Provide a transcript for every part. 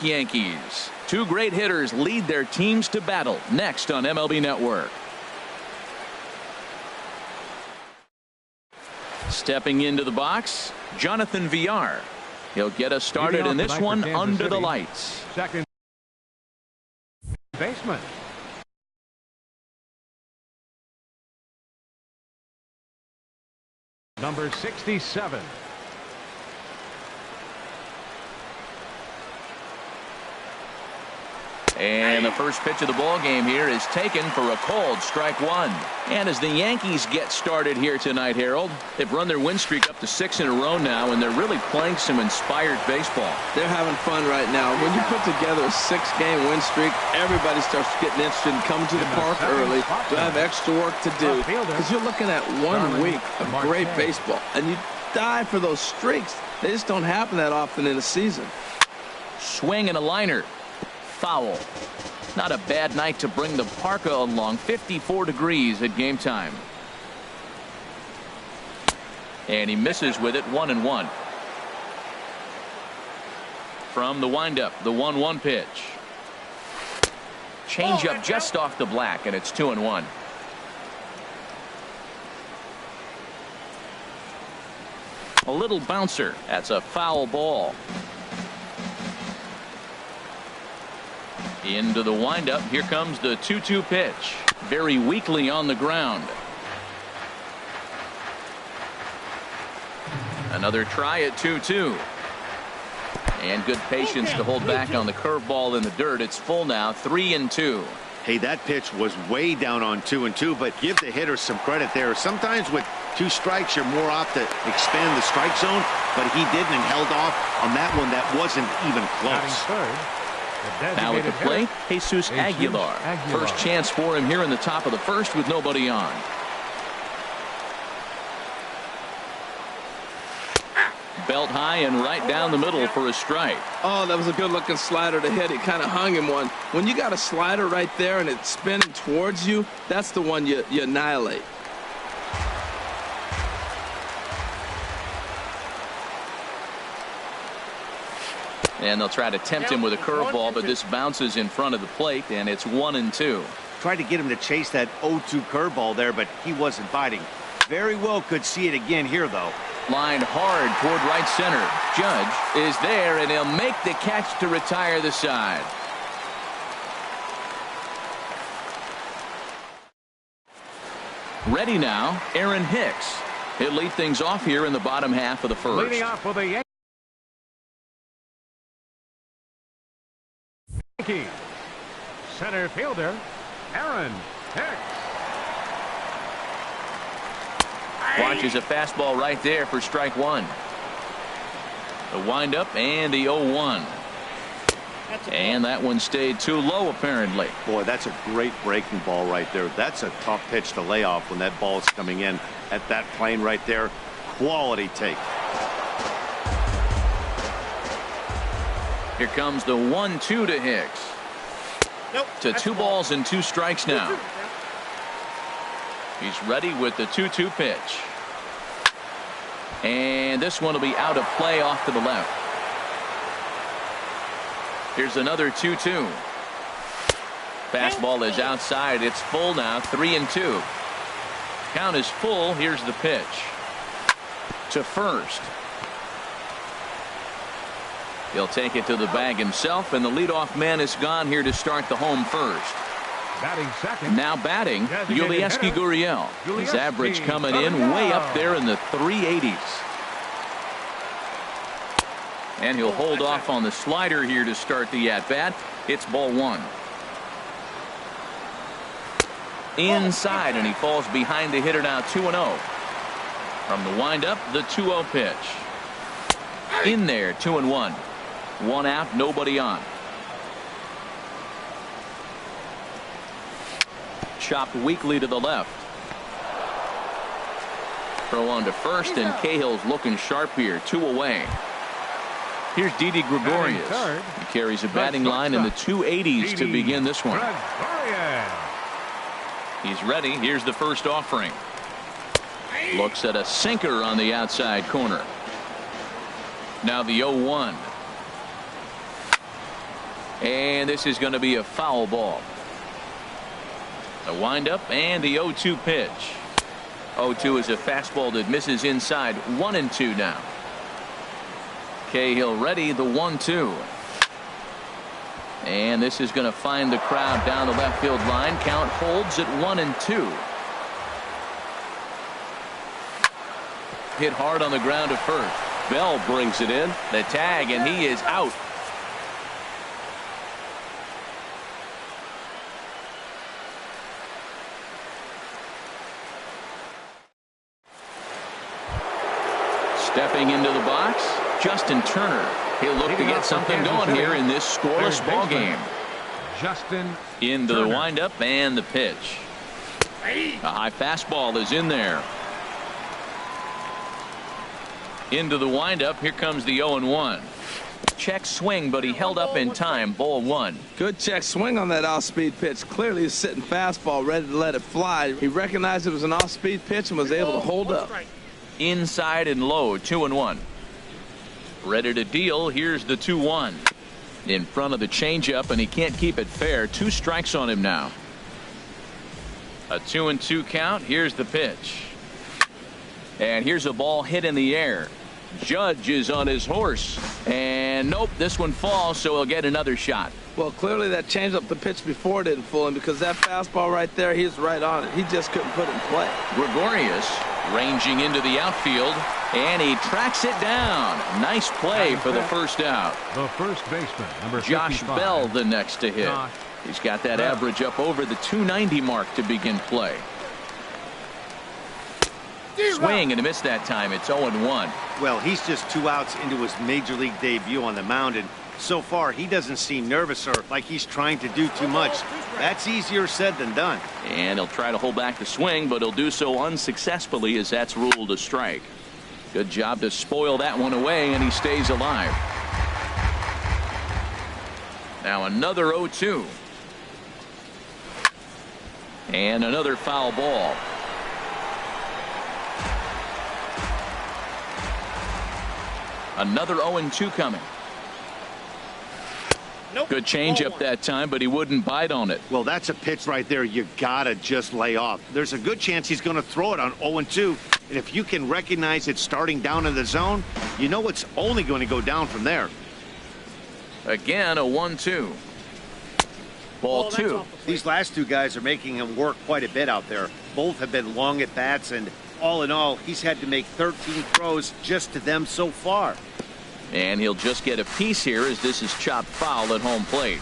Yankees. Two great hitters lead their teams to battle next on MLB Network. Stepping into the box, Jonathan Villar. He'll get us started in this one under the lights. Second baseman. Number 67. And the first pitch of the ball game here is taken for a called strike one. And as the Yankees get started here tonight, Harold, they've run their win streak up to 6 in a row now, and they're really playing some inspired baseball. They're having fun right now. When you put together a 6-game win streak, everybody starts getting interested in coming to the park early to have extra work to do, because you're looking at 1 week of great baseball, and you die for those streaks. They just don't happen that often in a season. Swing and a liner. Foul. Not a bad night to bring the parka along. 54 degrees at game time. And he misses with it. 1-1. From the windup, the 1-1 pitch. Change up just off the black, and it's 2-1. A little bouncer. That's a foul ball. Into the windup. Here comes the 2-2 pitch. Very weakly on the ground. Another try at 2-2. And good patience to hold back on the curveball in the dirt. It's full now. 3-2. Hey, that pitch was way down on 2-2, but give the hitter some credit there. Sometimes with 2 strikes, you're more apt to expand the strike zone, but he didn't and held off on that one that wasn't even close. Now at the plate, Jesus Aguilar. First chance for him here in the top of the first with nobody on. Belt high and right down the middle for a strike. Oh, that was a good looking slider to hit. It kind of hung him one. When you got a slider right there and it's spinning towards you, that's the one you annihilate. And they'll try to tempt him with a curveball, but this bounces in front of the plate, and it's 1-2. Tried to get him to chase that 0-2 curveball there, but he wasn't biting. Very well could see it again here, though. Lined hard toward right center. Judge is there, and he'll make the catch to retire the side. Ready now, Aaron Hicks. He'll lead things off here in the bottom half of the first. Leading off for the Yankees. Center fielder Aaron Hicks. Watches a fastball right there for strike one. The windup and the 0-1. And that one stayed too low apparently. Boy, that's a great breaking ball right there. That's a tough pitch to lay off when that ball is coming in at that plane right there. Quality take. Here comes the 1-2 to Hicks. To 2 balls and 2 strikes now. He's ready with the 2-2 pitch. And this one will be out of play off to the left. Here's another 2-2. Fastball is outside. It's full now. 3-2. Count is full. Here's the pitch. To first. He'll take it to the bag himself, and the leadoff man is gone here to start the home first. Batting second. Now batting, Yulieski Gurriel. His average coming in way up there in the 380s. And he'll hold off on the slider here to start the at-bat. It's ball 1. Inside, and he falls behind the hitter now. 2-0. From the windup, the 2-0 pitch. In there, 2-1. 1 out, nobody on. Chopped weakly to the left. Throw on to first, and Cahill's looking sharp here. 2 away. Here's Didi Gregorius. He carries a batting line in the 280s to begin this one. He's ready. Here's the first offering. Looks at a sinker on the outside corner. Now the 0-1. And this is going to be a foul ball. The windup and the 0-2 pitch. 0-2 is a fastball that misses inside. 1-2 now. Cahill ready, the 1-2. And this is going to find the crowd down the left field line. Count holds at 1-2. Hit hard on the ground to first. Bell brings it in. The tag, and he is out. Stepping into the box, Justin Turner. He'll look to get something going here in this scoreless ball game. Justin into Turner. The windup and the pitch. A high fastball is in there. Into the windup. Here comes the 0-1. Check swing, but he held up in time. Ball 1. Good check swing on that off-speed pitch. Clearly he's sitting fastball, ready to let it fly. He recognized it was an off-speed pitch and was able to hold up. Inside and low. 2-1. Ready to deal. Here's the 2-1. In front of the changeup, and he can't keep it fair. 2 strikes on him now. A 2-2 count. Here's the pitch. And here's a ball hit in the air. Judge is on his horse. And nope, this one falls, so he'll get another shot. Well, clearly that changeup the pitch before didn't fool him, because that fastball right there, he was right on it. He just couldn't put it in play. Gregorius ranging into the outfield, and he tracks it down. Nice play for the first out. The first baseman, number Josh 55. Bell the next to hit. He's got that average up over the 290 mark to begin play. Swing and a miss that time. It's 0-1. Well, he's just 2 outs into his major league debut on the mound, and so far he doesn't seem nervous or like he's trying to do too much. That's easier said than done. And he'll try to hold back the swing, but he'll do so unsuccessfully, as that's ruled a strike. Good job to spoil that one away, and he stays alive. Now another 0-2. And another foul ball. Another 0-2 coming. Nope. Good changeup that time, but he wouldn't bite on it. Well, that's a pitch right there you gotta just lay off. There's a good chance he's going to throw it on 0-2, and if you can recognize it starting down in the zone, you know it's only going to go down from there. Again, a 1-2. Ball 2. These last 2 guys are making him work quite a bit out there. Both have been long at bats, and all in all, he's had to make 13 throws just to them so far. And he'll just get a piece here as this is chopped foul at home plate.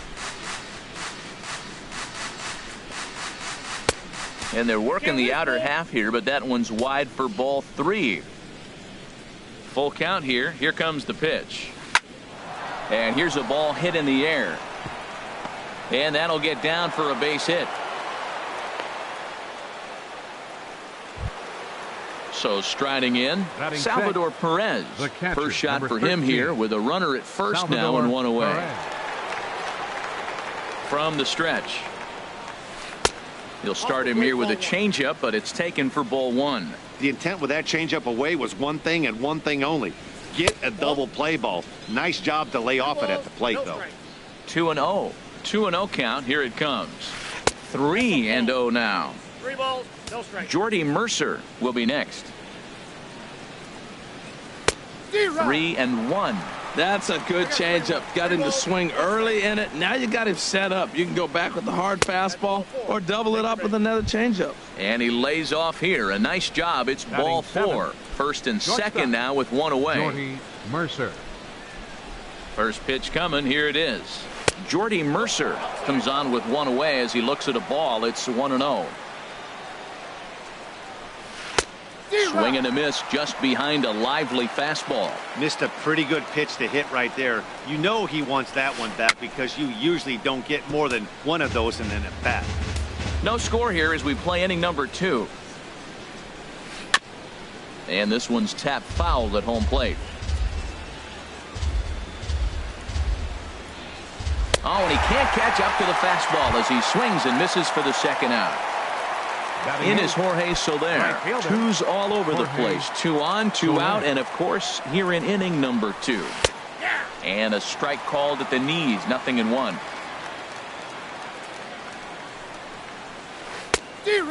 And they're working the outer half here, but that one's wide for ball 3. Full count here. Here comes the pitch. And here's a ball hit in the air. And that'll get down for a base hit. So striding in, Batting Salvador Perez. The catcher, First shot number for him 13. here with a runner at first Salvador now and 1 away. Perez. From the stretch. He'll start him here with a changeup, but it's taken for ball 1. The intent with that changeup away was one thing and one thing only. Get a double play ball. Nice job to lay off it at the plate, though. 2-0. 2-0 count. Here it comes. 3-0 now. 3 balls, no strike. Jordy Mercer will be next. 3-1. That's a good changeup. Got him to swing early in it. Now you got him set up. You can go back with the hard fastball or double it up with another changeup. And he lays off here. A nice job. It's ball 4. First and second now with 1 away. Jordy Mercer. First pitch coming. Here it is. Jordy Mercer comes on with 1 away as he looks at a ball. It's 1-0. Swing and a miss just behind a lively fastball. Missed a pretty good pitch to hit right there. You know he wants that one back because you usually don't get more than one of those in an at-bat. No score here as we play inning number 2. And this one's tapped foul at home plate. Oh, and he can't catch up to the fastball as he swings and misses for the second out. In is Jorge Soler. 2's all over the place. 2 on, 2 out, and of course here in inning number 2. And a strike called at the knees, 0-1.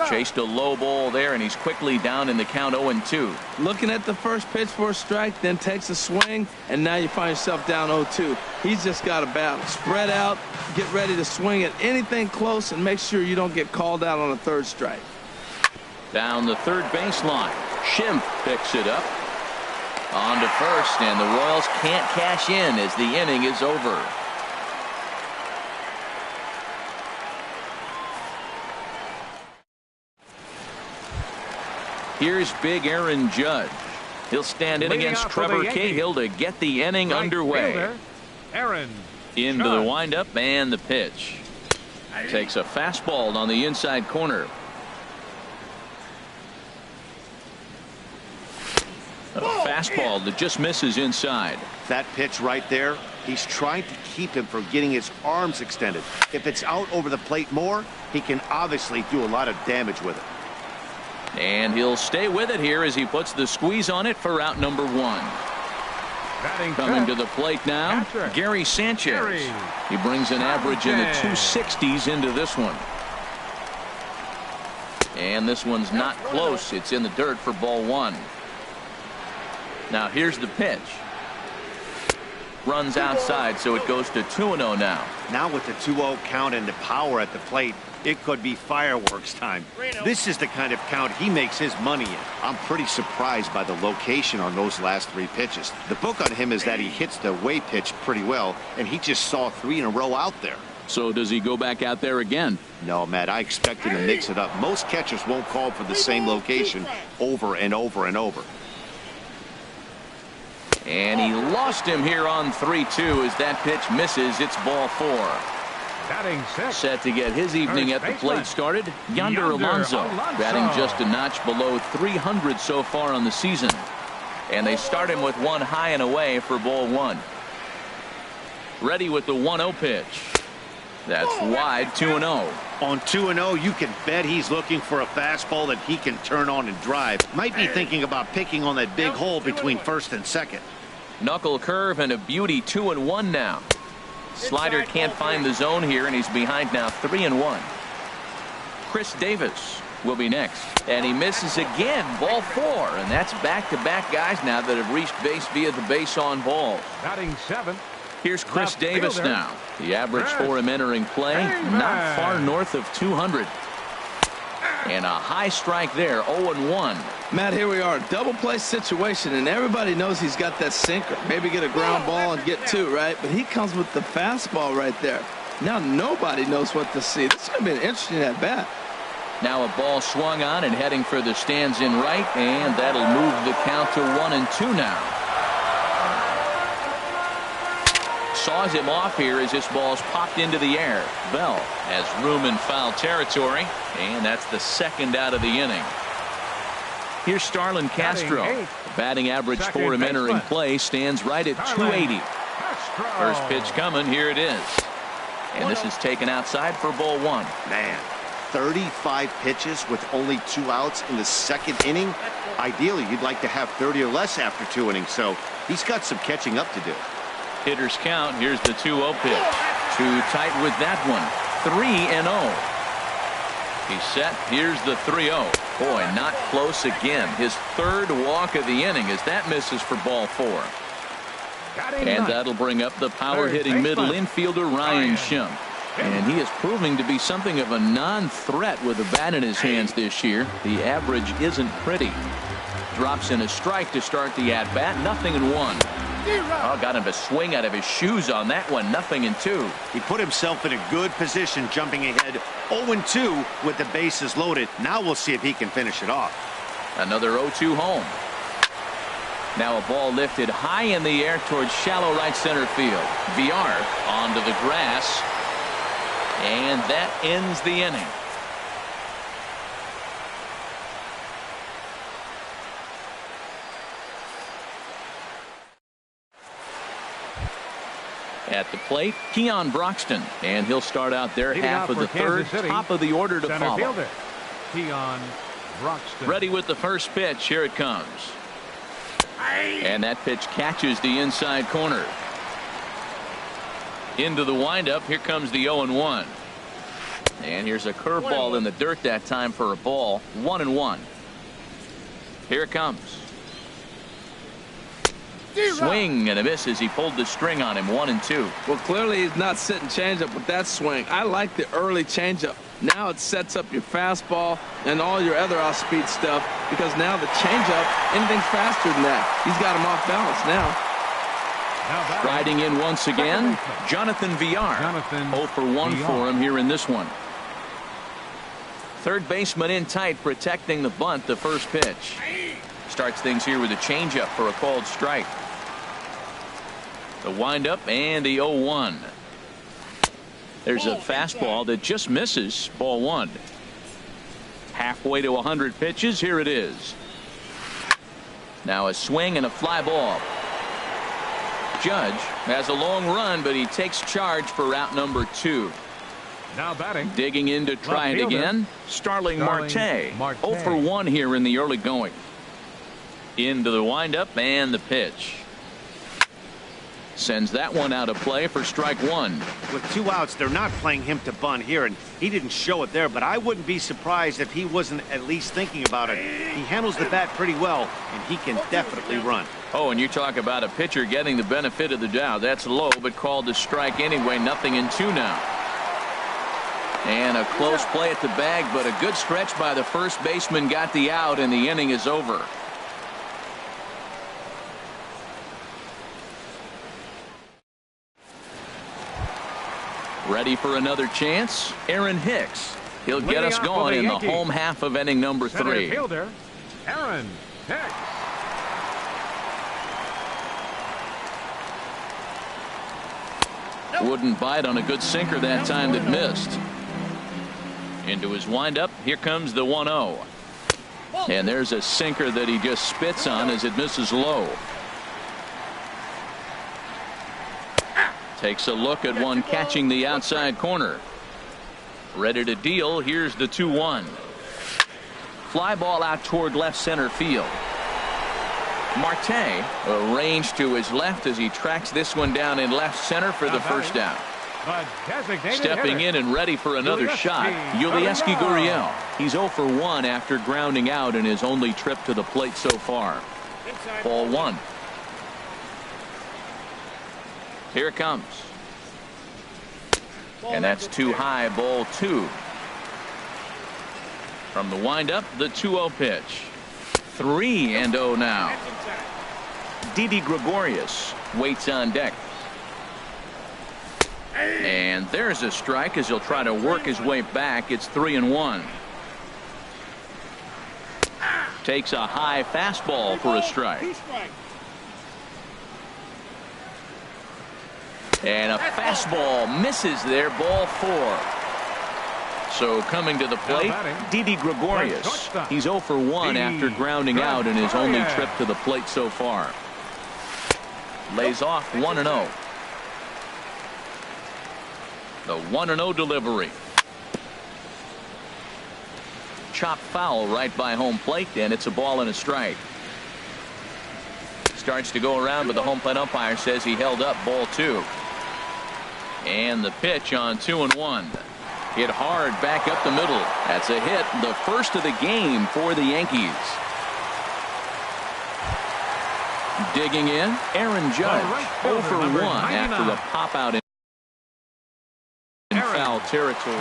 Chased a low ball there, and he's quickly down in the count 0-2. Looking at the first pitch for a strike, then takes a swing, and now you find yourself down 0-2. He's just got to battle. Spread out, get ready to swing at anything close, and make sure you don't get called out on a third strike. Down the third baseline. Schimpf picks it up. On to first, and the Royals can't cash in as the inning is over. Here's big Aaron Judge. He'll stand in against Trevor Cahill to get the inning underway. Fielder, Aaron Into the windup and the pitch. Takes a fastball on the inside corner. A fastball that just misses inside. That pitch right there, he's trying to keep him from getting his arms extended. If it's out over the plate more, he can obviously do a lot of damage with it. And he'll stay with it here as he puts the squeeze on it for out number 1. Coming to the plate now, Gary Sanchez. He brings an average in the 260s into this one. And this one's not close. It's in the dirt for ball 1. Now here's the pitch. Runs outside, so it goes to 2-0 now. Now with the 2-0 count and the power at the plate, it could be fireworks time. This is the kind of count he makes his money in. I'm pretty surprised by the location on those last 3 pitches. The book on him is that he hits the away pitch pretty well, and he just saw 3 in a row out there. So does he go back out there again? No, Matt, I expect him to mix it up. Most catchers won't call for the same location over and over and over. And he lost him here on 3-2 as that pitch misses. It's ball 4. Set to get his evening at the plate started, Yonder Alonso, batting just a notch below 300 so far on the season. And they start him with 1 high and away for ball 1. Ready with the 1-0 pitch. That's wide, 2-0. On 2-0, you can bet he's looking for a fastball that he can turn on and drive. Might be thinking about picking on that big hole between first and second. Knuckle curve and a beauty, 2-1 now. Slider can't find the zone here, and he's behind now 3-1. Chris Davis will be next, and he misses again, ball 4, and that's back-to-back guys now that have reached base via the base on ball. Batting 7. Here's Chris Davis now. The average for him entering play, not far north of 200. And a high strike there, 0-1. Matt, here we are, double play situation, and everybody knows he's got that sinker. Maybe get a ground ball and get 2, right? But he comes with the fastball right there. Now nobody knows what to see. This is going to be an interesting at bat. Now a ball swung on and heading for the stands in right, and that'll move the count to 1-2 now. Saws him off here as this ball's popped into the air. Bell has room in foul territory, and that's the 2nd out of the inning. Here's Starlin Castro. The batting average for him entering play stands right at 280. First pitch coming. Here it is. And this is taken outside for ball 1. Man, 35 pitches with only 2 outs in the 2nd inning. Ideally, you'd like to have 30 or less after 2 innings, so he's got some catching up to do. Hitters count. Here's the 2-0 pitch. Too tight with that one. 3-0. He's set. Here's the 3-0. Boy, not close again. His 3rd walk of the inning as that misses for ball 4. And that'll bring up the power-hitting middle infielder Ryan Schimpf. And he is proving to be something of a non-threat with the bat in his hands this year. The average isn't pretty. Drops in a strike to start the at-bat. 0-1. Oh, got him to swing out of his shoes on that one. 0-2. He put himself in a good position, jumping ahead 0-2 with the bases loaded. Now we'll see if he can finish it off. Another 0-2 home. Now a ball lifted high in the air towards shallow right center field. VR onto the grass. And that ends the inning. At the plate, Keon Broxton, and he'll start out there half of the 3rd, top of the order to follow. Fielder, Keon Broxton. Ready with the first pitch. Here it comes. And that pitch catches the inside corner. Into the windup. Here comes the 0-1. And here's a curveball in the dirt that time for a ball. 1-1. Here it comes. Swing and a miss as he pulled the string on him. 1-2. Well, clearly he's not sitting changeup with that swing. I like the early changeup. Now it sets up your fastball and all your other off-speed stuff, because now the changeup, anything faster than that, he's got him off balance now. Riding in once again, Jonathan Villar. 0 for 1 for him here in this one. Third baseman in tight, protecting the bunt. The first pitch starts things here with a changeup for a called strike. The windup and the 0-1. There's a fastball that just misses. Ball 1. Halfway to 100 pitches. Here it is. Now a swing and a fly ball. Judge has a long run, but he takes charge for route number 2. Now batting. Digging in to try it again. Starling Marte. 0 for 1 here in the early going. Into the windup and the pitch. Sends that one out of play for strike 1. With 2 outs, they're not playing him to bunt here, and he didn't show it there, but I wouldn't be surprised if he wasn't at least thinking about it. He handles the bat pretty well, and he can definitely run. Oh, and you talk about a pitcher getting the benefit of the doubt. That's low, but called to strike anyway. 0-2 now. And a close play at the bag, but a good stretch by the first baseman got the out, and the inning is over. Ready for another chance? Aaron Hicks. He'll get us going in the home half of inning number 3. Fielder, Aaron Hicks. Wouldn't bite on a good sinker that time that missed. Into his windup. Here comes the 1-0. And there's a sinker that he just spits on as it misses low. Takes a look at one catching the outside corner. Ready to deal. Here's the 2-1. Fly ball out toward left center field. Marte arranged to his left as he tracks this one down in left center for the first out. Stepping in and ready for another shot, Yulieski Gurriel. He's 0 for 1 after grounding out in his only trip to the plate so far. Ball 1. Here it comes. And that's too high. Ball 2. From the windup, the 2-0 pitch. 3-0 now. Didi Gregorius waits on deck. And there's a strike as he'll try to work his way back. It's 3-1. Takes a high fastball for a strike. And a fastball misses there. Ball 4. So coming to the plate, Didi Gregorius. He's 0 for 1 after grounding out in his only trip to the plate so far. Lays off 1-0. The 1-0 delivery. Chop foul right by home plate, and it's a ball and a strike. Starts to go around, but the home plate umpire says he held up. Ball 2. And the pitch on 2-1. Hit hard back up the middle. That's a hit, the first of the game for the Yankees. Digging in, Aaron Judge. 0 for 1 after a pop out in foul territory.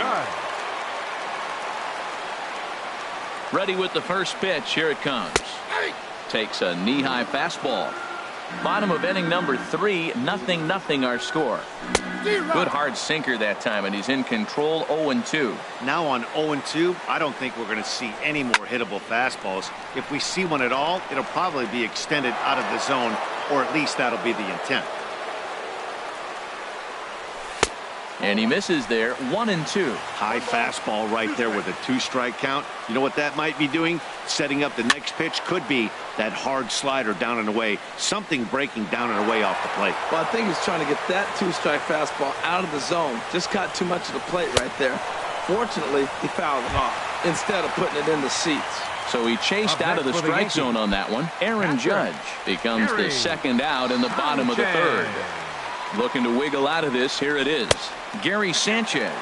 Ready with the first pitch. Here it comes. Takes a knee-high fastball. Bottom of inning number 3, 0-0 our score. Good hard sinker that time, and he's in control. 0-2. Now on 0-2, I don't think we're going to see any more hittable fastballs. If we see one at all, it'll probably be extended out of the zone, or at least that'll be the intent. And he misses there. 1-2. High fastball right there with a 2-strike count. You know what that might be doing? Setting up the next pitch. Could be that hard slider down and away. Something breaking down and away off the plate. Well, I think he's trying to get that 2-strike fastball out of the zone. Just caught too much of the plate right there. Fortunately, he fouled it off instead of putting it in the seats. So he chased out of the strike zone on that one. Aaron Judge becomes the second out in the bottom of the 3rd. Looking to wiggle out of this. Here it is. Gary Sanchez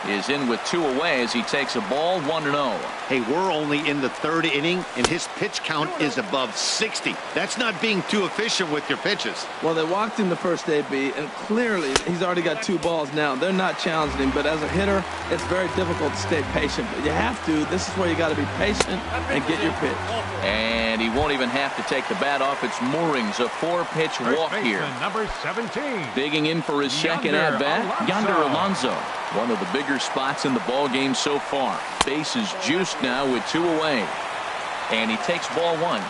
is in with 2 away as he takes a ball 1-0. Hey, we're only in the 3rd inning, and his pitch count is above 60. That's not being too efficient with your pitches. Well, they walked him the first AB, and clearly he's already got 2 balls now. They're not challenging him, but as a hitter, it's very difficult to stay patient. But you have to. This is where you got to be patient and get your pitch. And he won't even have to take the bat off its moorings. A 4-pitch walk here. Number 17. Digging in for his second at-bat, Yonder Alonso. One of the bigger spots in the ball game so far. Base is juiced now with 2 away. And he takes ball 1.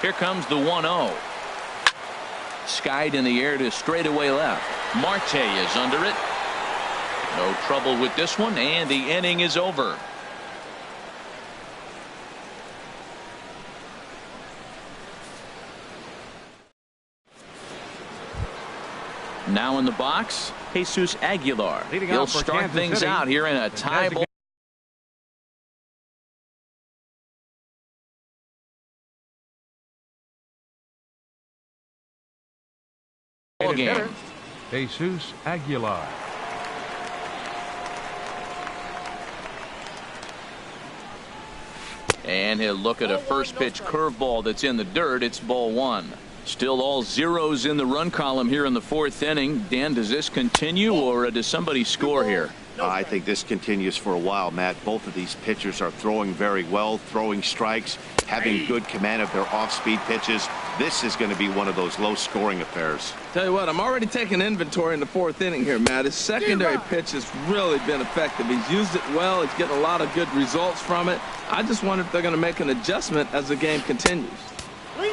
Here comes the 1-0. Skied in the air to straightaway left. Marte is under it. No trouble with this one, and the inning is over. Now in the box, Jesus Aguilar. He'll start things out here in a tie ball game. Jesus Aguilar. And he'll look at a first pitch curveball that's in the dirt. It's ball 1. Still all zeros in the run column here in the 4th inning. Dan, does this continue, or does somebody score here? I think this continues for a while, Matt. Both of these pitchers are throwing very well, throwing strikes, having good command of their off-speed pitches. This is going to be one of those low-scoring affairs. Tell you what, I'm already taking inventory in the 4th inning here, Matt. His secondary pitch has really been effective. He's used it well. He's getting a lot of good results from it. I just wonder if they're going to make an adjustment as the game continues.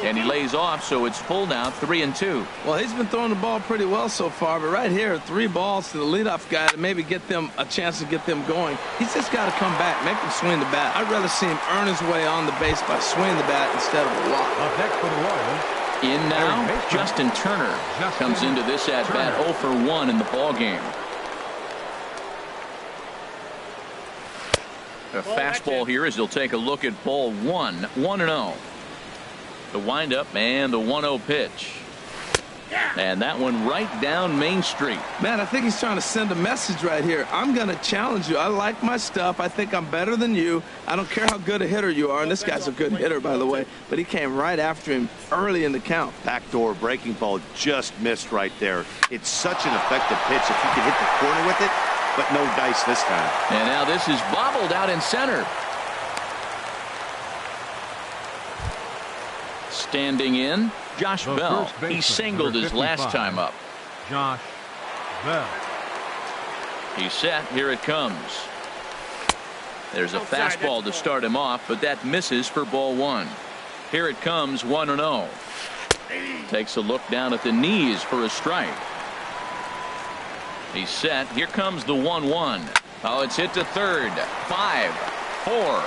And he lays off, so it's full now, 3-2. Well, he's been throwing the ball pretty well so far, but right here, 3 balls to the leadoff guy to maybe get them a chance to get them going. He's just got to come back, make him swing the bat. I'd rather see him earn his way on the base by swinging the bat instead of a walk. Up next for the Royals. In now, Justin Turner comes into this at-bat 0 for 1 in the ball game. A fastball here as he'll take a look at ball 1, 1-0. The windup and the 1-0 pitch. And that one right down Main Street. Man, I think he's trying to send a message right here. I'm going to challenge you. I like my stuff. I think I'm better than you. I don't care how good a hitter you are. And this guy's a good hitter, by the way. But he came right after him early in the count. Backdoor breaking ball just missed right there. It's such an effective pitch if you can hit the corner with it, but no dice this time. And now this is bobbled out in center. Standing in, Josh Bell. He singled his last time up. Josh Bell. He's set. Here it comes. There's a fastball to start him off, but that misses for ball 1. Here it comes, 1-0. Takes a look down at the knees for a strike. He's set. Here comes the 1-1. Oh, it's hit to third. 5, 4,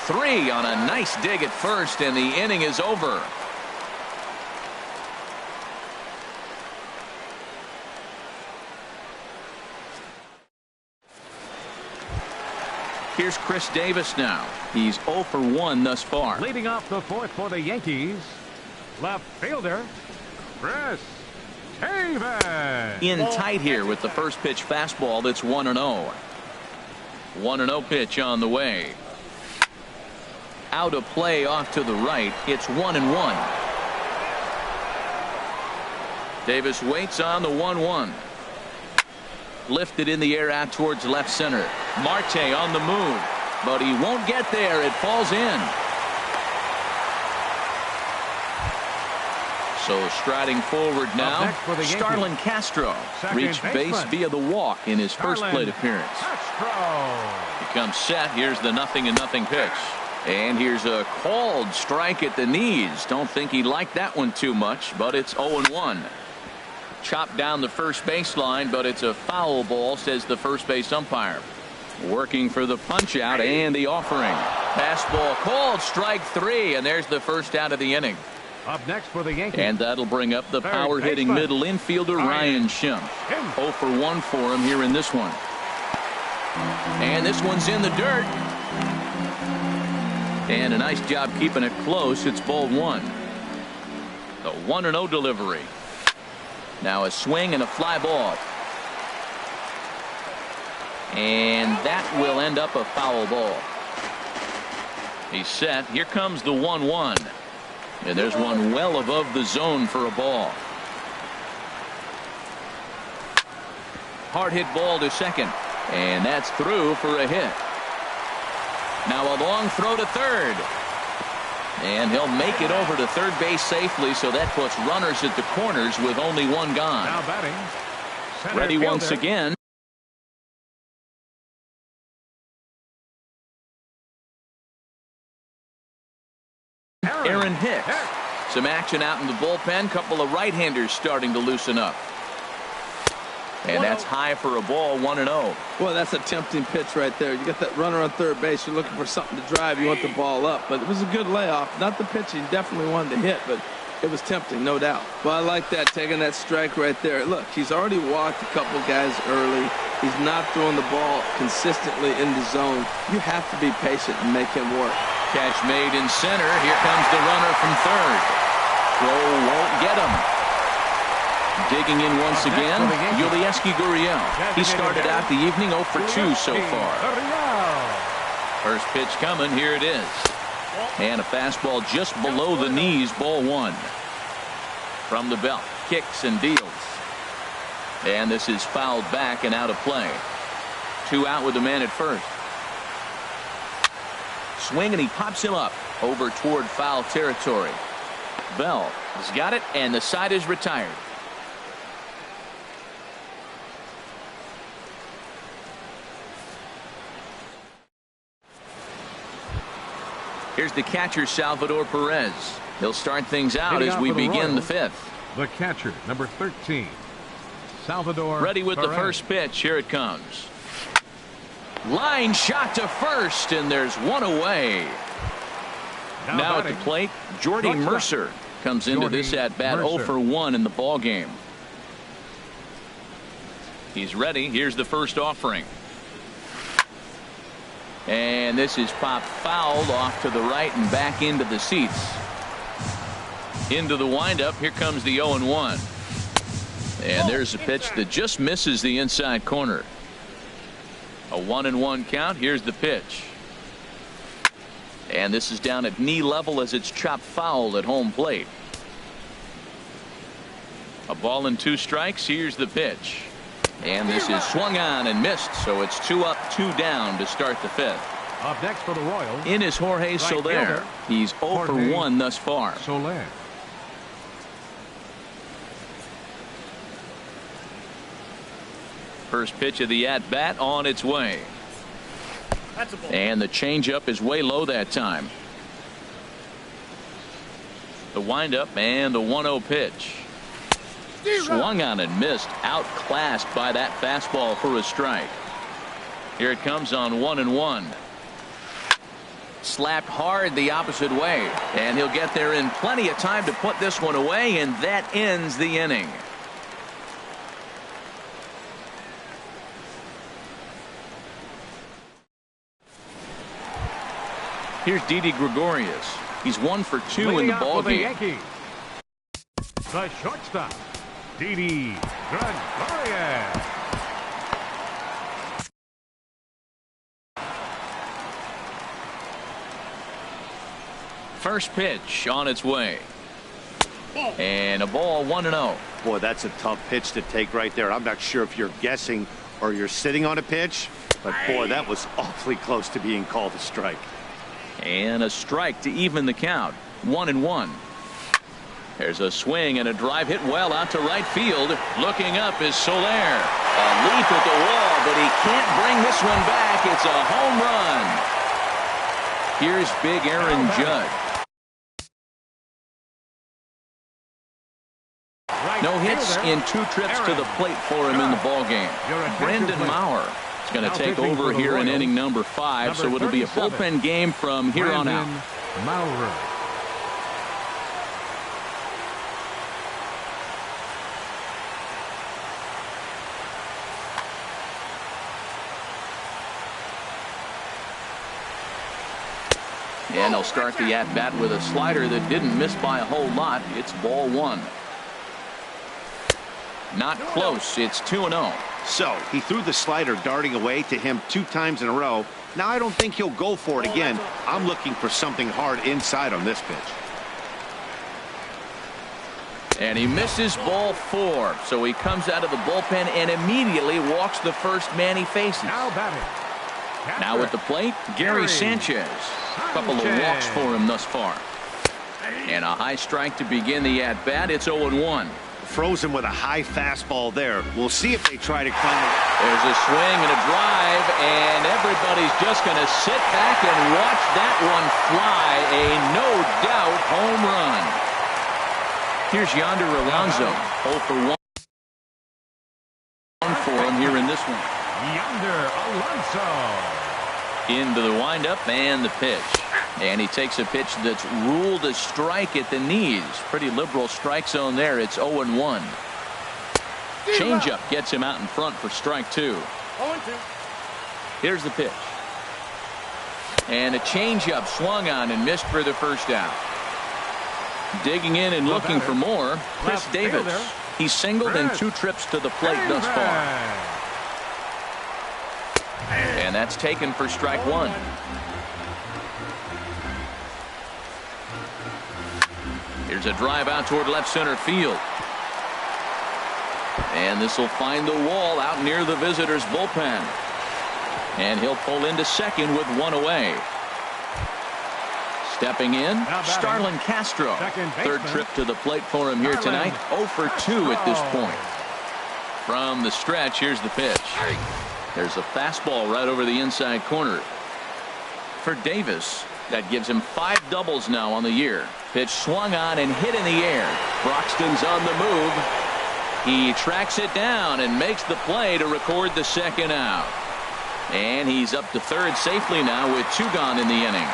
3 on a nice dig at first, and the inning is over. Here's Chris Davis now. He's 0 for 1 thus far. Leading off the 4th for the Yankees, left fielder Chris Davis. In tight here with the first pitch fastball that's 1-0. 1-0 pitch on the way. Out of play off to the right. It's 1-1. Davis waits on the 1-1. Lifted in the air out towards left center. Marte on the move, but he won't get there. It falls in. So striding forward now, Starlin Castro reached base via the walk in his first plate appearance. He comes set. Here's the 0-0 pitch. And here's a called strike at the knees. Don't think he liked that one too much, but it's 0-1. Chopped down the first baseline, but it's a foul ball, says the first base umpire. Working for the punch out and the offering. Fastball called, strike 3, and there's the first out of the inning. Up next for the Yankees. And that'll bring up the power hitting middle infielder Ryan Schimpf. 0 for 1 for him here in this one. And this one's in the dirt. And a nice job keeping it close. It's ball 1. The 1-0 delivery. Now a swing and a fly ball. And that will end up a foul ball. He's set. Here comes the 1-1. And there's one well above the zone for a ball. Hard hit ball to second. And that's through for a hit. Now a long throw to third. And he'll make it over to third base safely, so that puts runners at the corners with only one gone. Now batting, center Ready fielder. once again. Aaron Hicks. Some action out in the bullpen. Couple of right-handers starting to loosen up. And that's high for a ball, 1-0. Well, that's a tempting pitch right there. You got that runner on third base. You're looking for something to drive. You want the ball up. But it was a good layoff. Not the pitch he definitely wanted to hit, but it was tempting, no doubt. Well, I like that, taking that strike right there. Look, he's already walked a couple guys early. He's not throwing the ball consistently in the zone. You have to be patient and make him work. Catch made in center. Here comes the runner from third. Throw won't get him. Digging in once again, Yulieski Gurriel. He started out the evening 0 for 2 so far. First pitch coming. Here it is. And a fastball just below the knees, ball 1. From the belt, kicks and deals. And this is fouled back and out of play. 2 out with the man at first. Swing and he pops him up over toward foul territory. Bell has got it, and the side is retired. Here's the catcher, Salvador Perez. He'll start things out as we begin the 5th. The catcher, number 13, Salvador Ready with Perez. the first pitch. Here it comes. Line shot to first, and there's one away. Now at the plate, Jordy Mercer comes into this at-bat 0 for 1 in the ball game. He's ready. Here's the first offering. And this is popped fouled off to the right and back into the seats. Into the windup. Here comes the 0-1. And there's a pitch that just misses the inside corner. A 1-1 count. Here's the pitch. And this is down at knee level as it's chopped foul at home plate. A ball and 2 strikes. Here's the pitch. And this is swung on and missed, so it's 2 up, 2 down to start the 5th. Up next for the Royals. In is Jorge Soler. He's 0 for 1 thus far. Soler. First pitch of the at-bat on its way. And the changeup is way low that time. The windup and the 1-0 pitch. Swung on and missed, outclassed by that fastball for a strike. Here it comes on 1-1. Slapped hard the opposite way, and he'll get there in plenty of time to put this one away, and that ends the inning. Here's Didi Gregorius. He's 1 for 2 in the ball game. The shortstop, Didi Gregorius. First pitch on its way. And a ball, 1-0. Boy, that's a tough pitch to take right there. I'm not sure if you're guessing or you're sitting on a pitch, but boy, that was awfully close to being called a strike. And a strike to even the count. 1-1. There's a swing and a drive hit well out to right field. Looking up is Soler. A leap at the wall, but he can't bring this one back. It's a home run. Here's big Aaron Judge. No hits in 2 trips to the plate for him in the ball game. Brandon Maurer is going to take over here in inning number 5, so it'll be a bullpen game from here on out. Maurer. And they'll start the at-bat with a slider that didn't miss by a whole lot. It's ball 1. Not close. It's 2-0. So he threw the slider darting away to him 2 times in a row. Now I don't think he'll go for it again. I'm looking for something hard inside on this pitch. And he misses ball 4. So he comes out of the bullpen and immediately walks the first man he faces. Now batting. Now at the plate, Gary Sanchez. A couple of walks for him thus far. And a high strike to begin the at-bat. It's 0-1. Frozen with a high fastball there. We'll see if they try to climb it. There's a swing and a drive, and everybody's just going to sit back and watch that one fly. A no-doubt home run. Here's Yonder Alonso. 0 for 1 for him here in this one. Yonder Alonso. Into the windup and the pitch. And he takes a pitch that's ruled a strike at the knees. Pretty liberal strike zone there. It's 0-1. Changeup gets him out in front for strike 2. 0-2. Here's the pitch. And a changeup swung on and missed for the first out. Digging in and looking for more, Chris Davis. He's singled in 2 trips to the plate thus far. And that's taken for strike 1. Here's a drive out toward left center field. And this will find the wall out near the visitors' bullpen. And he'll pull into second with 1 away. Stepping in, Starlin Castro. Third trip to the plate for him here tonight. 0 for 2 at this point. From the stretch, here's the pitch. There's a fastball right over the inside corner. For Davis, that gives him 5 doubles now on the year. Pitch swung on and hit in the air. Broxton's on the move. He tracks it down and makes the play to record the second out. And he's up to third safely now with 2 gone in the inning.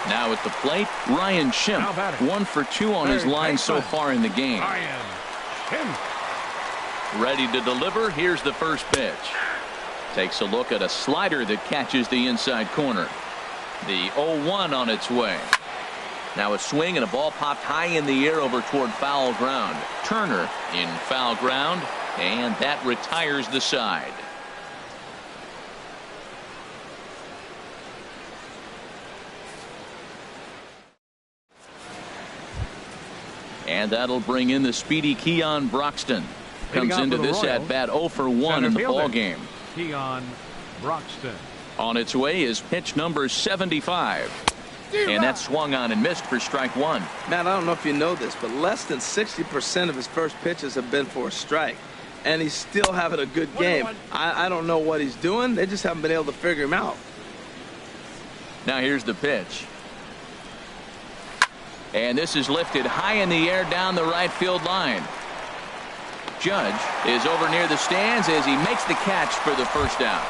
Now at the plate, Ryan Schimpf. 1 for 2 on his line so far in the game. Ready to deliver. Here's the first pitch. Takes a look at a slider that catches the inside corner. The 0-1 on its way. Now a swing and a ball popped high in the air over toward foul ground. Turner in foul ground, and that retires the side. And that'll bring in the speedy Keon Broxton. Comes into this at bat 0 for 1 in the ball game. Keon Broxton. On its way is pitch number 75. And that swung on and missed for strike 1. Matt, I don't know if you know this, but less than 60% of his first pitches have been for a strike. And he's still having a good game. I don't know what he's doing. They just haven't been able to figure him out. Now here's the pitch. And this is lifted high in the air down the right field line. Judge is over near the stands as he makes the catch for the first out.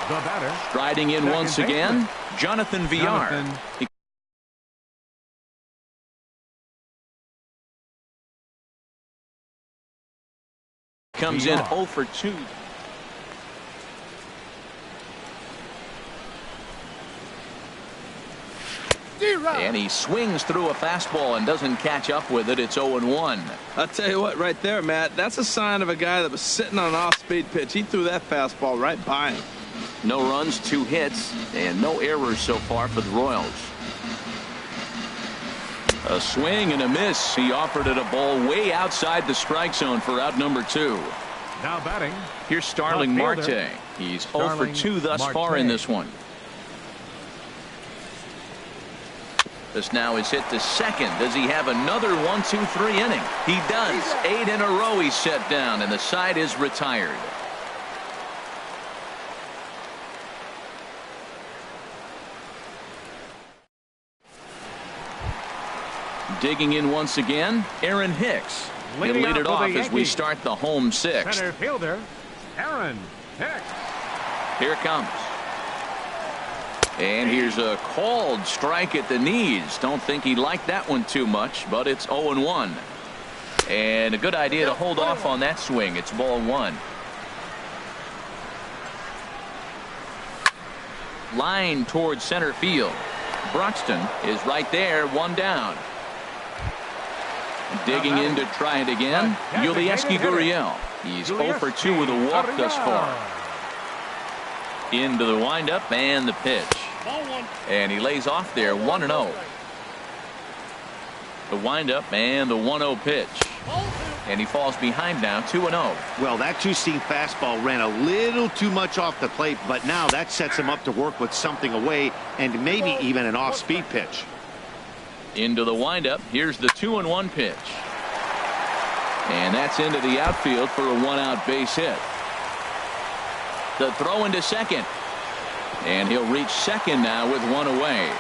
The batter. Striding in once again, Jonathan Villar. He comes in 0 for 2. And he swings through a fastball and doesn't catch up with it. It's 0-1. I'll tell you what, right there, Matt, that's a sign of a guy that was sitting on an off-speed pitch. He threw that fastball right by him. No runs, 2 hits, and no errors so far for the Royals. A swing and a miss. He offered it a ball way outside the strike zone for out number 2. Now batting. Here's Starling Marte. He's 0 for 2 thus far in this one. This now is hit to second. Does he have another 1-2-3 inning? He does. 8 in a row he's set down, and the side is retired. Digging in once again, Aaron Hicks. He'll lead it off as we start the home 6th. Center fielder, Aaron Hicks. Here it comes. And here's a called strike at the knees. Don't think he liked that one too much, but it's 0-1. And a good idea to hold off on that swing. It's ball 1. Line towards center field. Broxton is right there, 1 down. Digging in to try it again, Yulieski Gurriel. He's 0 for 2 with a walk thus far. Into the windup and the pitch. And he lays off there 1-0. The windup and the 1-0 pitch. And he falls behind now 2-0. Well, that two-seam fastball ran a little too much off the plate, but now that sets him up to work with something away and maybe even an off-speed pitch. Into the windup. Here's the 2-1 pitch. And that's into the outfield for a 1-out base hit. The throw into second. And he'll reach second now with 1 away.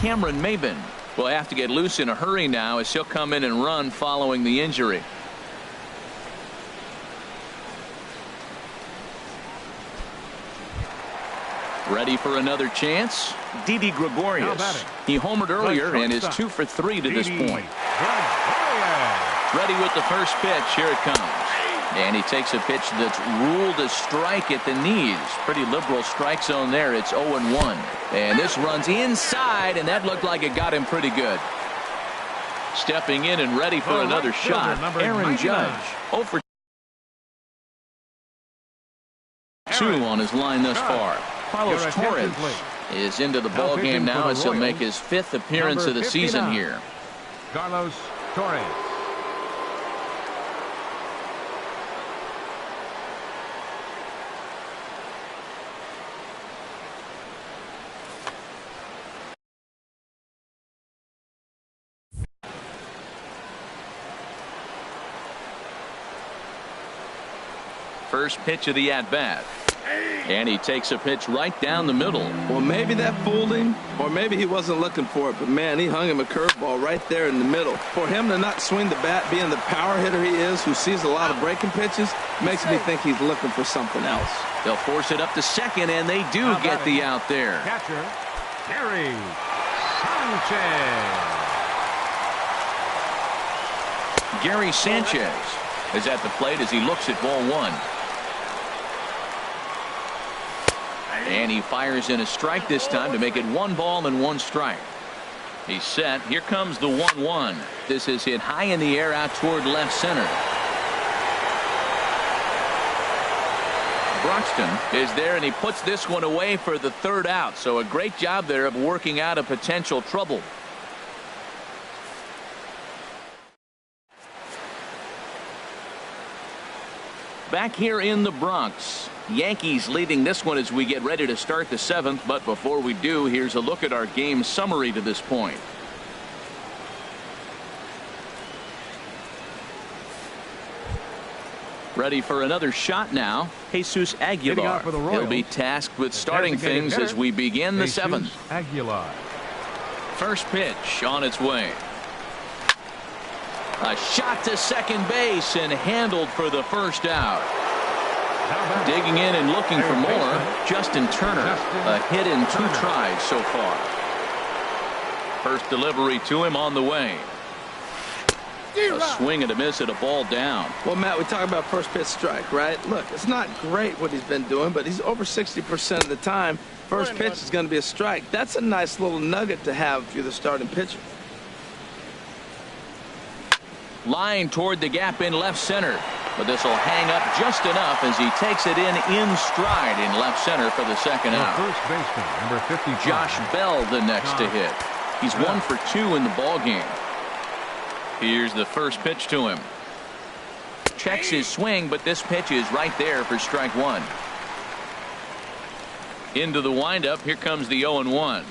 Cameron Maben will have to get loose in a hurry now as he'll come in and run following the injury. Ready for another chance? Didi Gregorius. He homered earlier and is 2 for 3 to this point. Ready with the first pitch. Here it comes. And he takes a pitch that's ruled a strike at the knees. Pretty liberal strike zone there. It's 0-1. And this runs inside, and that looked like it got him pretty good. Stepping in and ready for another shot, Aaron Judge. 0 for 2 on his line thus far. Carlos Torres is into the ball game now as he'll make his 5th appearance of the season here. Carlos Torres. First pitch of the at-bat. And he takes a pitch right down the middle. Well, maybe that fooled him, or maybe he wasn't looking for it, but man, he hung him a curveball right there in the middle. For him to not swing the bat, being the power hitter he is, who sees a lot of breaking pitches, makes me think he's looking for something else. They'll force it up to second, and they do get the out there. Catcher, Gary Sanchez. Gary Sanchez is at the plate as he looks at ball 1. And he fires in a strike this time to make it 1 ball and 1 strike. He's set. Here comes the 1-1. This is hit high in the air out toward left center. Broxton is there, and he puts this one away for the 3rd out. So a great job there of working out a potential trouble. Back here in the Bronx, Yankees leading this one as we get ready to start the 7th. But before we do, here's a look at our game summary to this point. Ready for another shot now, Jesus Aguilar. He'll be tasked with starting things as we begin the 7th. Aguilar. First pitch on its way. A shot to second base and handled for the 1st out. Digging in and looking for more, Justin Turner. A hit in 2 tries so far. First delivery to him on the way. A swing and a miss at a ball down. Well, Matt, we talk about first pitch strike, right? Look, it's not great what he's been doing, but he's over 60% of the time. First pitch is going to be a strike. That's a nice little nugget to have if you're the starting pitcher. Line toward the gap in left center. But this will hang up just enough as he takes it in stride in left center for the 2nd out. First baseman, number 55. Josh Bell the next to hit. He's 1 for 2 in the ball game. Here's the first pitch to him. Checks his swing, but this pitch is right there for strike 1. Into the windup. Here comes the 0-1.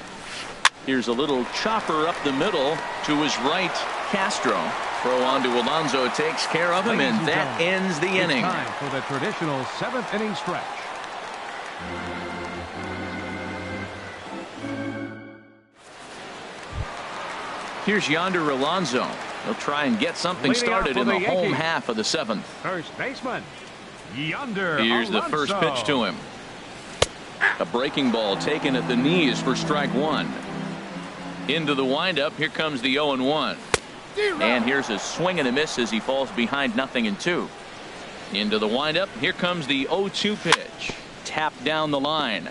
Here's a little chopper up the middle to his right. Castro. Throw on to Alonso takes care of him, and that ends the inning. Time for the traditional 7th inning stretch. Here's Yonder Alonso. He'll try and get something started in the home half of the 7th. First baseman, Yonder Here's Alonso. the first pitch to him. A breaking ball taken at the knees for strike one. Into the windup. Here comes the 0-1. And here's a swing and a miss as he falls behind 0-2. Into the windup. Here comes the 0-2 pitch. Tapped down the line.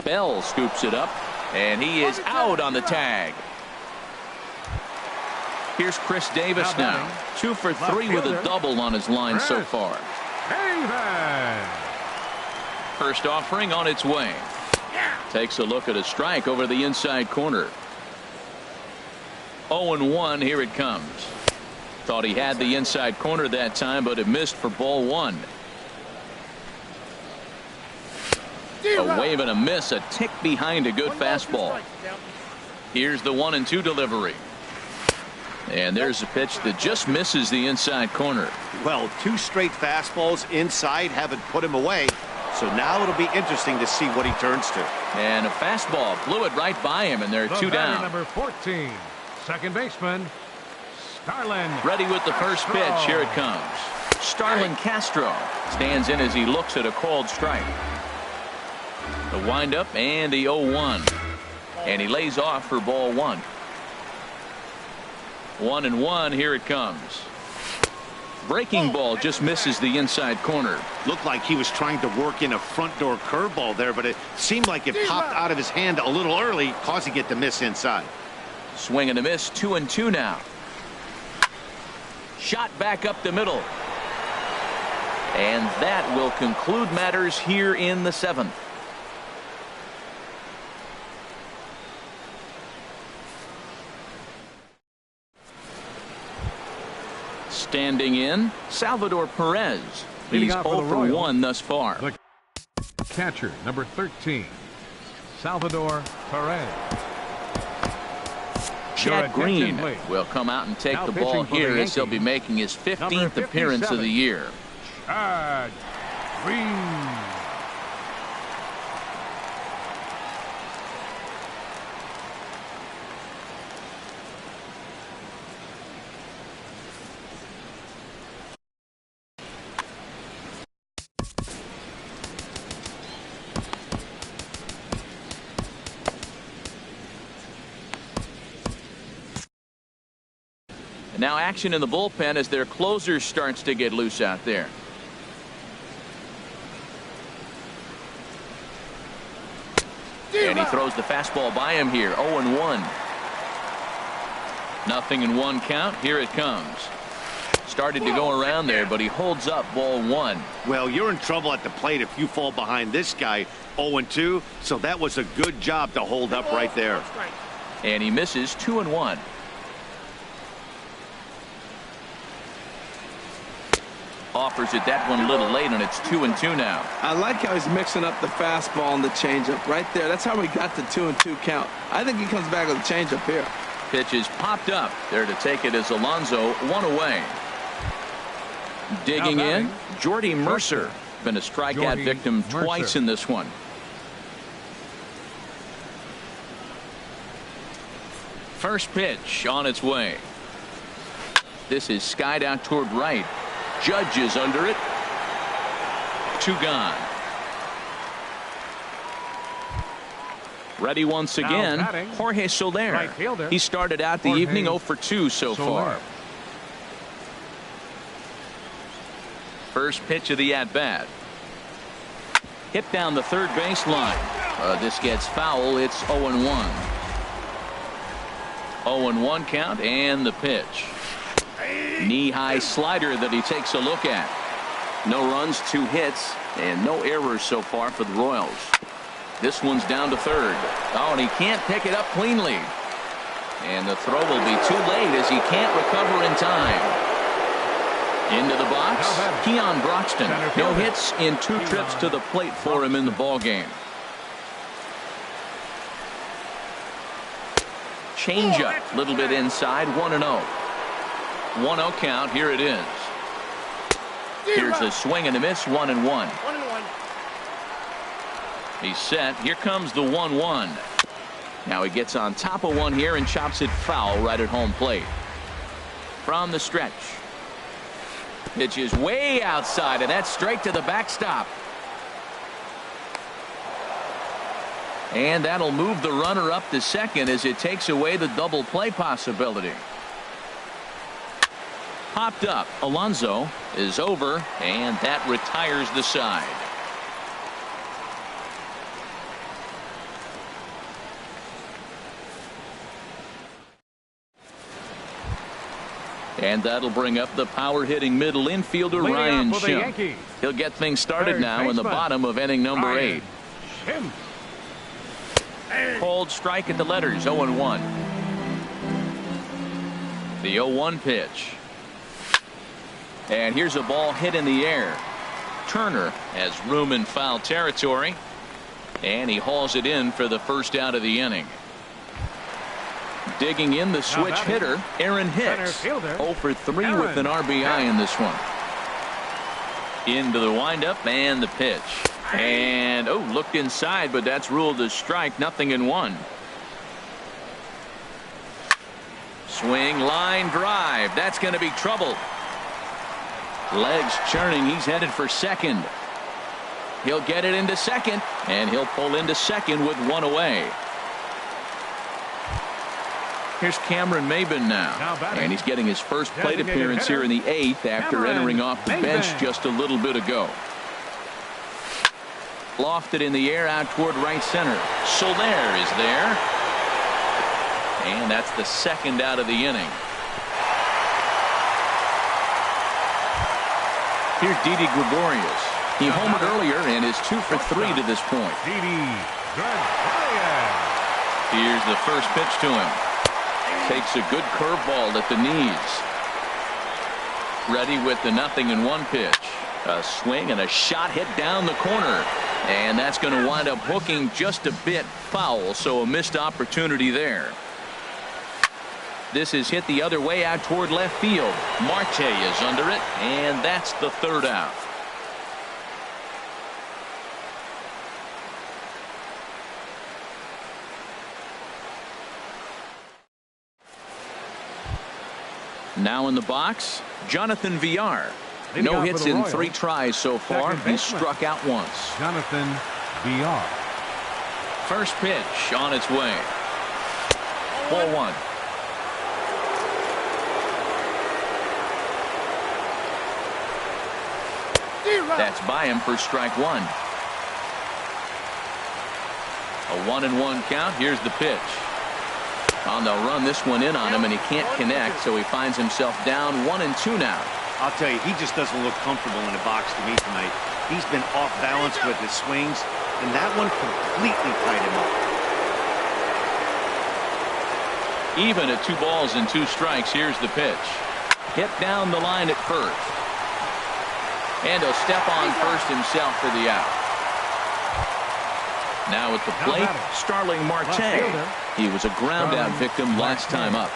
Bell scoops it up. And he is out on the tag. Here's Chris Davis now. 2 for 3 with a double on his line so far. Davis. First offering on its way. Takes a look at a strike over the inside corner. 0-1. Here it comes. Thought he had the inside corner that time, but it missed for ball 1. A wave and a miss, a tick behind a good fastball. Here's the 1-2 delivery. And there's a pitch that just misses the inside corner. Well, 2 straight fastballs inside haven't put him away. So now it'll be interesting to see what he turns to. And a fastball blew it right by him, and they're 2 down. Number 14, second baseman, Starlin. Ready with the first pitch. Here it comes. Starlin Castro stands in as he looks at a called strike. The windup and the 0-1. And he lays off for ball 1. 1-1. Here it comes. Breaking ball just misses the inside corner. Looked like he was trying to work in a front door curveball there, but it seemed like it popped out of his hand a little early, causing it to miss inside. Swing and a miss. 2-2 now. Shot back up the middle. And that will conclude matters here in the 7th. Standing in, Salvador Perez. He's 0 for 1 thus far. The catcher, number 13, Salvador Perez. Chad Green will come out and take the ball here as he'll be making his 15th appearance of the year. Chad Green. Now action in the bullpen as their closer starts to get loose out there. And he throws the fastball by him here. 0-1. 0-1 count. Here it comes. Started to go around there, but he holds up ball 1. Well, you're in trouble at the plate if you fall behind this guy. 0-2. So that was a good job to hold up right there. And he misses. 2-1. Offers it that one a little late, and it's 2-2 now. I like how he's mixing up the fastball and the changeup right there. That's how we got the 2-2 count. I think he comes back with a changeup here. Pitch is popped up. There to take it is Alonso, 1 away. Digging in, Jordy Mercer. Been a strikeout victim twice in this one. First pitch on its way. This is skied out toward right. Judge is under it. 2 gone. Ready once again, Jorge Soler. He started out the evening 0 for 2 so far. First pitch of the at-bat. Hit down the third base line. This gets foul. It's 0-1. 0-1 count and the pitch. Knee-high slider that he takes a look at. No runs, 2 hits, and no errors so far for the Royals. This one's down to third. Oh, and he can't pick it up cleanly. And the throw will be too late as he can't recover in time. Into the box, Keon Broxton. No hits in 2 trips to the plate for him in the ballgame. Changeup, little bit inside, 1-0. 1-0 count. Here it is. Here's a swing and a miss. 1-1. He's set. Here comes the 1-1. Now he gets on top of one here and chops it foul right at home plate. From the stretch. Pitch is way outside, and that's straight to the backstop. And that'll move the runner up to second as it takes away the double play possibility. Popped up. Alonso is over, and that retires the side. And that'll bring up the power-hitting middle infielder Ryan Schimpf. He'll get things started now in the bottom of inning number 8. Cold strike at the letters, 0-1. The 0-1 pitch. And here's a ball hit in the air. Turner has room in foul territory. And he hauls it in for the first out of the inning. Digging in the switch hitter, Aaron Hicks. 0 for 3 with an RBI in this one. Into the windup and the pitch. And looked inside, but that's ruled a strike. 0-1. Swing, line drive. That's going to be trouble. Legs churning. He's headed for second. He'll get it into second, and he'll pull into second with one away. Here's Cameron Maybin now, and he's getting his first plate appearance here in the 8th after entering off the bench just a little bit ago. Lofted in the air out toward right center. Soler is there, and that's the second out of the inning. Here's Didi Gregorius. He homered earlier and is 2 for 3 to this point. Here's the first pitch to him. Takes a good curveball at the knees. Ready with the 0-1 pitch. A swing and a shot hit down the corner. And that's going to wind up hooking just a bit foul, so a missed opportunity there. This is hit the other way out toward left field. Marte is under it, and that's the third out. Now in the box, Jonathan Villar. No hits in 3 tries so far. He's struck out once. Jonathan Villar. First pitch on its way. 4-1. That's by him for strike 1. A 1-1 count. Here's the pitch. On the run, this one in on him, and he can't connect, so he finds himself down 1-2 now. I'll tell you, he just doesn't look comfortable in the box to me tonight. He's been off balance with his swings, and that one completely tied him up. Even at 2 balls and 2 strikes, here's the pitch. Hit down the line at first. And he'll step on first himself for the out. Now at the plate, Starling Marte. He was a ground-out victim last time up.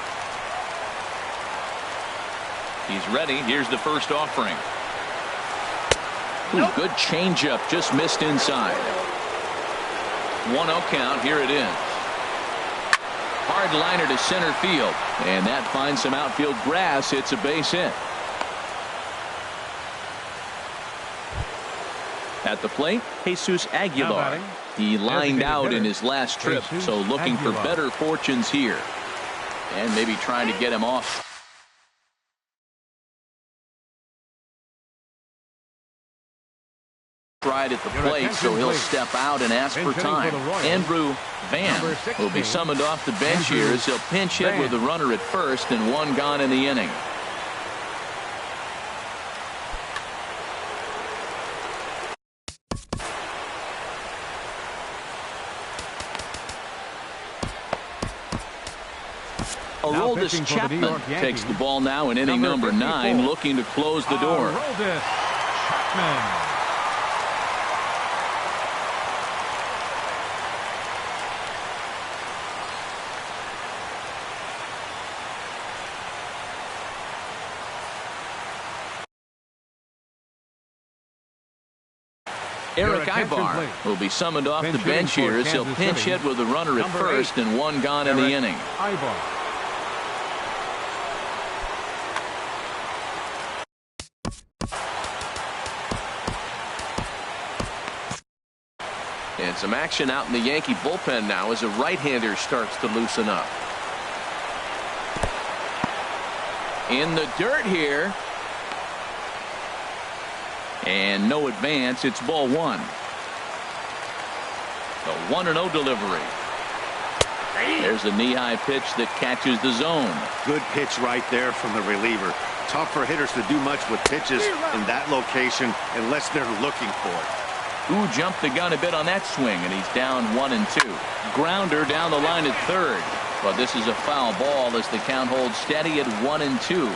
He's ready. Here's the first offering. Ooh, good changeup, just missed inside. 1-0 count. Here it is. Hard liner to center field, and that finds some outfield grass. It's a base hit. At the plate, Jesus Aguilar. He lined out in his last trip, so looking for better fortunes here. And maybe trying to get him off. Right at the plate, so he'll step out and ask for time. Andrew Van will be summoned off the bench here as he'll pinch hit with the runner at first and 1 gone in the inning. Aroldis Chapman takes the ball now in inning number 9, looking to close the door. Aroldis Chapman. Eric Ibar will be summoned off the bench here as he'll pinch hit with a runner at first and one gone in the inning. And some action out in the Yankee bullpen now as a right-hander starts to loosen up. In the dirt here. And no advance. It's ball one. The 1-0 delivery. There's a knee-high pitch that catches the zone. Good pitch right there from the reliever. Tough for hitters to do much with pitches in that location unless they're looking for it. Who jumped the gun a bit on that swing, and he's down 1-2. Grounder down the line at third. But this is a foul ball as the count holds steady at 1-2.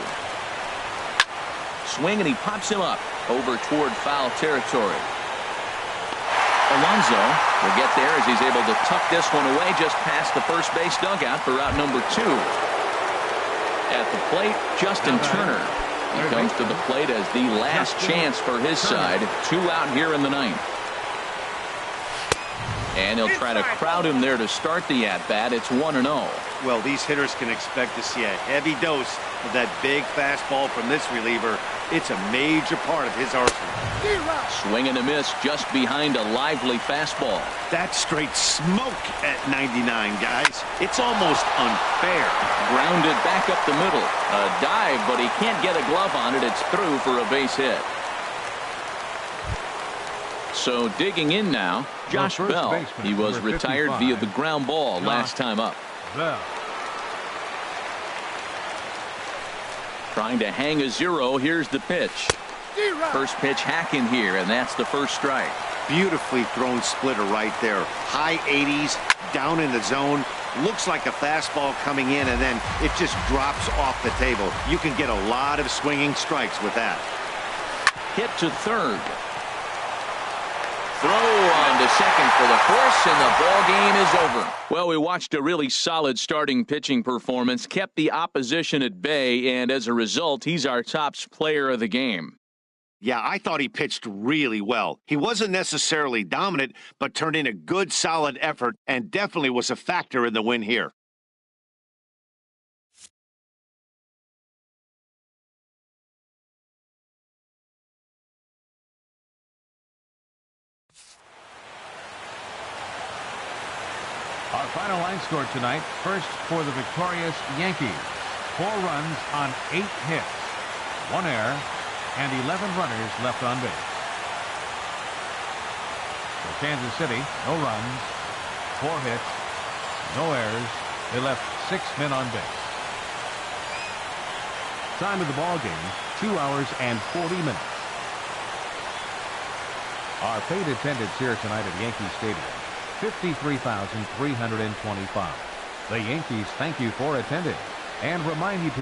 Swing, and he pops him up over toward foul territory. Alonso will get there as he's able to tuck this one away just past the first base dugout for out number 2. At the plate, Justin Turner. He comes to the plate as the last chance for his side. 2 out here in the ninth. And he'll try to crowd him there to start the at-bat. It's 1-0. Well, these hitters can expect to see a heavy dose of that big fastball from this reliever. It's a major part of his arsenal. Swing and a miss just behind a lively fastball. That's straight smoke at 99, guys. It's almost unfair. Grounded back up the middle. A dive, but he can't get a glove on it. It's through for a base hit. So digging in now, Josh Bell. He was retired via the ground ball last time up. Trying to hang a 0. Here's the pitch. First pitch hacking here, and that's the first strike. Beautifully thrown splitter right there. High 80s, down in the zone. Looks like a fastball coming in, and then it just drops off the table. You can get a lot of swinging strikes with that. Hit to third. Throw on to second for the force, and the ball game is over. Well, we watched a really solid starting pitching performance, kept the opposition at bay, and as a result, he's our top player of the game. Yeah, I thought he pitched really well. He wasn't necessarily dominant, but turned in a good, solid effort and definitely was a factor in the win here. Our final line score tonight, first for the victorious Yankees. 4 runs on 8 hits, 1 error, and 11 runners left on base. For Kansas City, no runs, 4 hits, no errors. They left 6 men on base. Time of the ball game, 2 hours and 40 minutes. Our paid attendance here tonight at Yankee Stadium, 53,325. The Yankees thank you for attending and remind you to